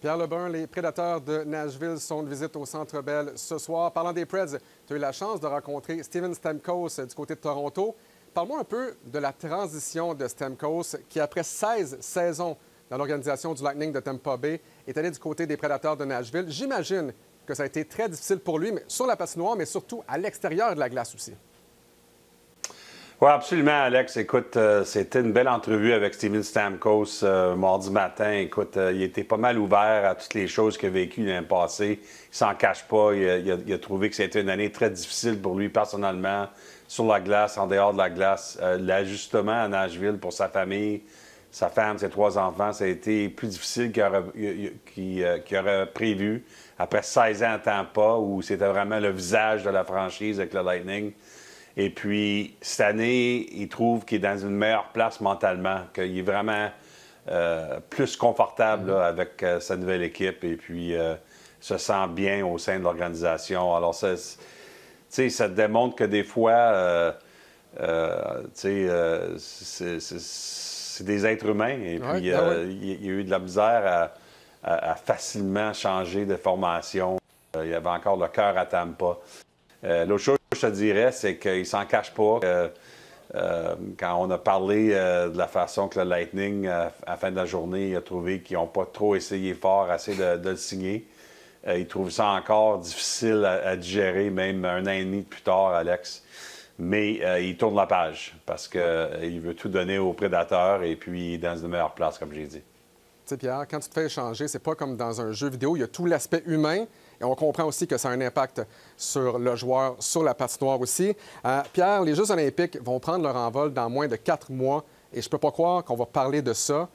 Pierre Lebrun, les Prédateurs de Nashville sont de visite au Centre Bell ce soir. Parlant des Preds, tu as eu la chance de rencontrer Steven Stamkos du côté de Toronto. Parle-moi un peu de la transition de Stamkos qui, après 16 saisons dans l'organisation du Lightning de Tampa Bay, est allé du côté des Prédateurs de Nashville. J'imagine que ça a été très difficile pour lui, mais sur la patinoire, mais surtout à l'extérieur de la glace aussi. Oui, absolument, Alex. Écoute, c'était une belle entrevue avec Steven Stamkos mardi matin. Écoute, il était pas mal ouvert à toutes les choses qu'il a vécues l'année passée. Il s'en cache pas. Il a trouvé que c'était une année très difficile pour lui personnellement, sur la glace, en dehors de la glace. L'ajustement à Nashville pour sa famille, sa femme, ses 3 enfants, ça a été plus difficile qu'il aurait prévu. Après 16 ans à Tampa, où c'était vraiment le visage de la franchise avec le Lightning. Et puis, cette année, il trouve qu'il est dans une meilleure place mentalement, qu'il est vraiment plus confortable là, avec sa nouvelle équipe et puis se sent bien au sein de l'organisation. Alors, ça démontre que des fois, c'est des êtres humains. Et puis, il y a eu de la misère à facilement changer de formation. Il y avait encore le cœur à Tampa. L'autre chose que je te dirais, c'est qu'il ne s'en cache pas. Quand on a parlé de la façon que le Lightning, à la fin de la journée, il a trouvé qu'ils n'ont pas trop essayé fort, assez de le signer. Il trouve ça encore difficile à digérer, même 1 an et demi plus tard, Alex. Mais il tourne la page parce qu'il veut tout donner aux Prédateurs et puis il est dans une meilleure place, comme j'ai dit. Tu sais, Pierre, quand tu te fais échanger, c'est pas comme dans un jeu vidéo. Il y a tout l'aspect humain. Et on comprend aussi que ça a un impact sur le joueur, sur la patinoire aussi. Pierre, les Jeux olympiques vont prendre leur envol dans moins de 4 mois. Et je ne peux pas croire qu'on va parler de ça.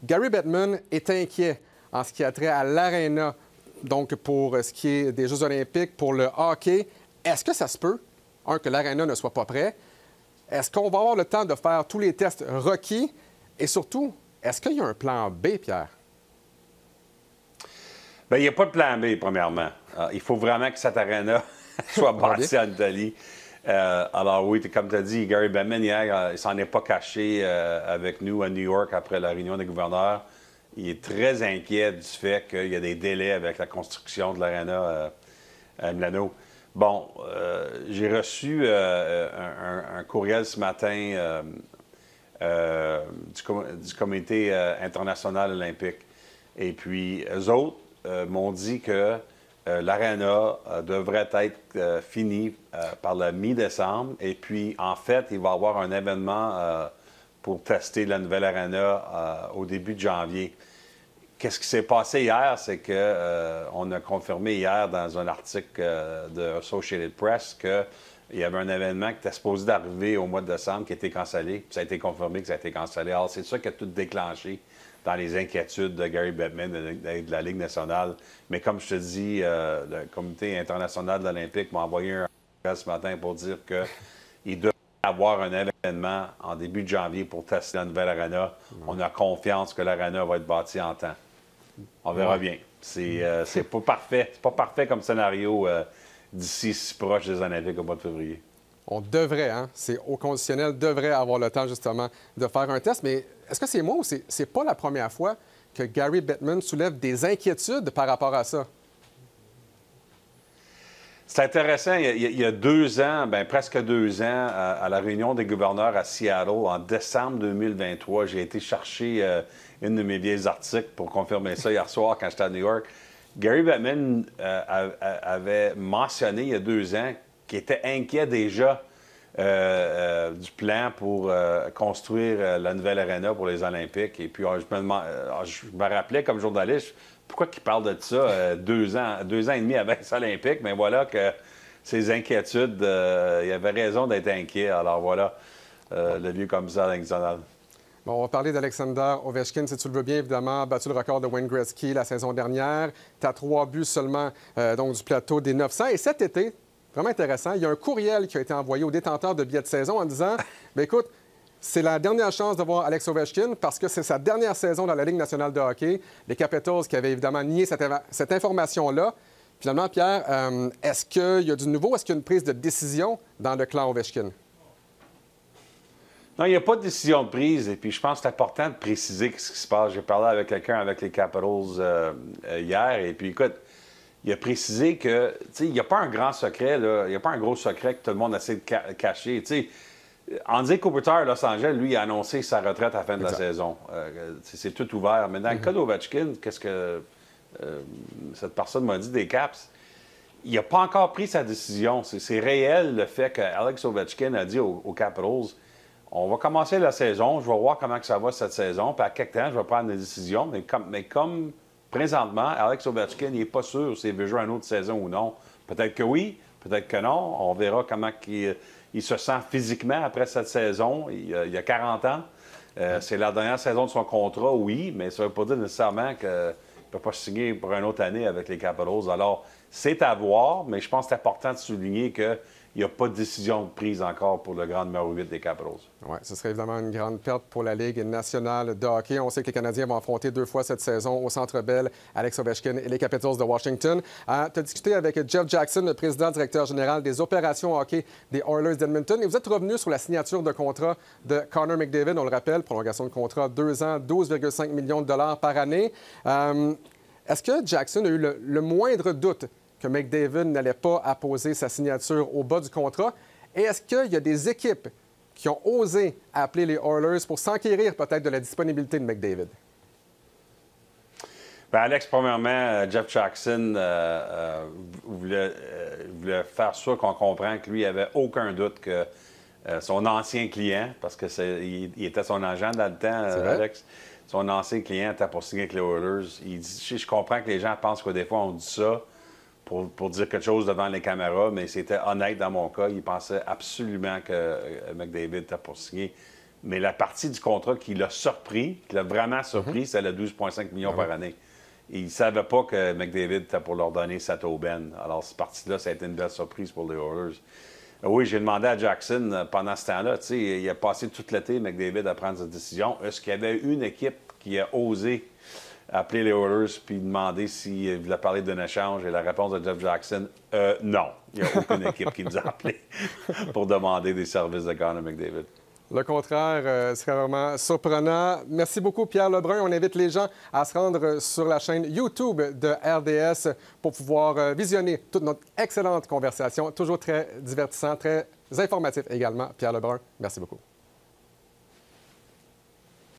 Gary Bettman est inquiet en ce qui a trait à l'aréna, donc pour ce qui est des Jeux olympiques, pour le hockey. Est-ce que ça se peut, que l'aréna ne soit pas prêt? Est-ce qu'on va avoir le temps de faire tous les tests requis? Et surtout, est-ce qu'il y a un plan B, Pierre? Bien, il n'y a pas de plan B, premièrement. Il faut vraiment que cette aréna soit bâtie en Italie. Alors oui, comme tu as dit, Gary Bettman, hier, il ne s'en est pas caché avec nous à New York après la réunion des gouverneurs. Il est très inquiet du fait qu'il y a des délais avec la construction de l'aréna à Milano. Bon, j'ai reçu un courriel ce matin du Comité international olympique. Et puis, eux autres m'ont dit que l'aréna devrait être fini par la mi-décembre. Et puis, en fait, il va y avoir un événement pour tester la nouvelle aréna au début de janvier. Qu'est-ce qui s'est passé hier? C'est qu'on a confirmé hier dans un article de Associated Press qu'il y avait un événement qui était supposé d'arriver au mois de décembre qui a été cancellé. Puis ça a été confirmé que ça a été cancellé. Alors, c'est ça qui a tout déclenché dans les inquiétudes de Gary Bettman de la Ligue nationale. Mais comme je te dis, le Comité international de l'Olympique m'a envoyé un appel ce matin pour dire qu'il devrait avoir un événement en début de janvier pour tester la nouvelle aréna. On a confiance que l'aréna va être bâtie en temps. On verra bien. C'est pas parfait. C'est pas parfait comme scénario d'ici si proche des Olympiques au mois de février. On devrait, c'est au conditionnel, devrait avoir le temps justement de faire un test. Mais est-ce que c'est moi ou c'est pas la première fois que Gary Bettman soulève des inquiétudes par rapport à ça? C'est intéressant. Il y a 2 ans, presque 2 ans, à la réunion des gouverneurs à Seattle, en décembre 2023, j'ai été chercher une de mes vieilles articles pour confirmer ça hier soir quand j'étais à New York. Gary Bettman avait mentionné il y a 2 ans qu'il était inquiet déjà du plan pour construire la nouvelle aréna pour les Olympiques. Et puis, je me rappelais comme journaliste, pourquoi il parle de ça 2 ans et demi avant les Olympiques? Mais voilà que ces inquiétudes, il avait raison d'être inquiet. Alors voilà, le vieux commissaire national. Bon, on va parler d'Alexander Ovechkin, si tu le veux bien, évidemment, battu le record de Wayne Gretzky la saison dernière. Tu as 3 buts seulement donc du plateau des 900. Et cet été, vraiment intéressant, il y a un courriel qui a été envoyé aux détenteurs de billets de saison en disant « Écoute, c'est la dernière chance de voir Alex Ovechkin parce que c'est sa dernière saison dans la Ligue nationale de hockey. » Les Capitals qui avaient évidemment nié cette information-là. Finalement, Pierre, est-ce qu'il y a du nouveau? Est-ce qu'il y a une prise de décision dans le clan Ovechkin? Non, il n'y a pas de décision de prise. Et puis, je pense que c'est important de préciser ce qui se passe. J'ai parlé avec quelqu'un avec les Capitals hier. Et puis, écoute, il a précisé que, tu sais, il n'y a pas un grand secret, là. Il n'y a pas un gros secret que tout le monde essaie de cacher. Tu sais, Andy Kopitar à Los Angeles, lui, a annoncé sa retraite à la fin de la saison. C'est tout ouvert. Mais dans le cas d'Ovechkin, qu'est-ce que cette personne m'a dit des Caps? Il n'a pas encore pris sa décision. C'est réel le fait qu'Alex Ovechkin a dit aux Capitals, on va commencer la saison, je vais voir comment que ça va cette saison, puis à quelque temps, je vais prendre des décisions. Mais comme présentement, Alex Ovechkin, il n'est pas sûr s'il veut jouer une autre saison ou non. Peut-être que oui, peut-être que non. On verra comment il se sent physiquement après cette saison. Il a 40 ans. C'est la dernière saison de son contrat, oui, mais ça ne veut pas dire nécessairement qu'il ne peut pas signer pour une autre année avec les Capitals. Alors, c'est à voir, mais je pense que c'est important de souligner qu'il n'y a pas de décision de prise encore pour le grand numéro 8 des Capitals. Oui, ce serait évidemment une grande perte pour la Ligue nationale de hockey. On sait que les Canadiens vont affronter 2 fois cette saison au Centre Bell, Alex Ovechkin et les Capitals de Washington. Tu as discuté avec Jeff Jackson, le président-directeur général des opérations hockey des Oilers d'Edmonton, et vous êtes revenu sur la signature de contrat de Connor McDavid. On le rappelle, prolongation de contrat 2 ans, 12,5 millions de dollars par année. Est-ce que Jackson a eu le moindre doute que McDavid n'allait pas apposer sa signature au bas du contrat? Et est-ce qu'il y a des équipes qui ont osé appeler les Oilers pour s'enquérir peut-être de la disponibilité de McDavid? Bien, Alex, premièrement, Jeff Jackson voulait faire sûr qu'on comprenne que lui, il n'avait aucun doute que son ancien client, parce qu'il était son agent dans le temps, Alex, son ancien client était pour signer avec les Oilers. Il dit, je comprends que les gens pensent que des fois, on dit ça pour dire quelque chose devant les caméras, mais c'était honnête dans mon cas. Il pensait absolument que McDavid était pour signer. Mais la partie du contrat qui l'a surpris, qui l'a vraiment surpris, c'est le 12,5 millions par année. Et il ne savait pas que McDavid était pour leur donner cette aubaine. Alors, cette partie-là, ça a été une belle surprise pour les Oilers. Oui, j'ai demandé à Jackson pendant ce temps-là, tu sais, il a passé toute l'été, McDavid, à prendre cette décision. Est-ce qu'il y avait une équipe qui a osé appeler les Oilers puis demander s'il voulait parler d'un échange? Et la réponse de Jeff Jackson, non. Il n'y a aucune équipe qui nous a appelés pour demander des services de Connor McDavid. Le contraire serait vraiment surprenant. Merci beaucoup, Pierre Lebrun. On invite les gens à se rendre sur la chaîne YouTube de RDS pour pouvoir visionner toute notre excellente conversation. Toujours très divertissant, très informatif également. Pierre Lebrun, merci beaucoup.